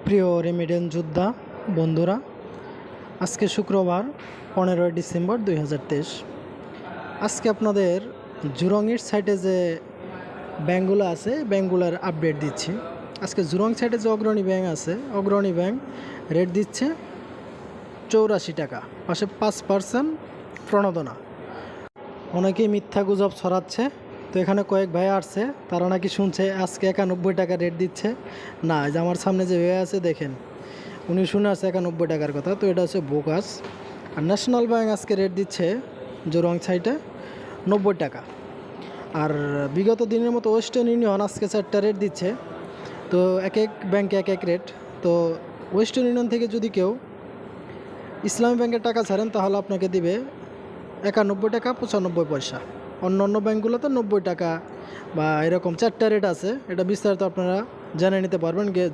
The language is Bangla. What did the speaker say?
প্রিয় রেমিডেন্স যোদ্ধা বন্ধুরা, আজকে শুক্রবার 15 ডিসেম্বর 2023। আজকে আপনাদের জুরংয়ের সাইটে যে ব্যাঙ্কগুলো আছে ব্যাঙ্কগুলোর আপডেট দিচ্ছি। আজকে জুরং সাইটে যে অগ্রণী ব্যাংক আছে, অগ্রণী ব্যাংক রেট দিচ্ছে 84 টাকা, পাশে 5% প্রণোদনা। অনেকেই মিথ্যা গুজব ছড়াচ্ছে। তো এখানে কয়েক ভাই আসছে, তারা নাকি শুনছে আজকে 91 টাকা রেট দিচ্ছে। না, যে আমার সামনে যে ভাই আছে দেখেন, উনি শুনে আসছে 91 টাকার কথা। তো এটা হচ্ছে বোগাস। আর ন্যাশনাল ব্যাংক আজকে রেট দিচ্ছে জোরং সাইটে 90 টাকা। আর বিগত দিনের মতো ওয়েস্টার্ন ইউনিয়ন আজকে 4টা রেট দিচ্ছে। তো এক এক ব্যাংকে এক এক রেট। তো ওয়েস্টার্ন ইউনিয়ন থেকে যদি কেউ ইসলামী ব্যাংকের টাকা ছাড়েন তাহলে আপনাকে দিবে 91 টাকা 95 পয়সা। অন্য অন্য ব্যাঙ্কগুলোতে 90 টাকা বা এরকম 4টা রেট আছে। এটা বিস্তারিত আপনারা জেনে নিতে পারবেন।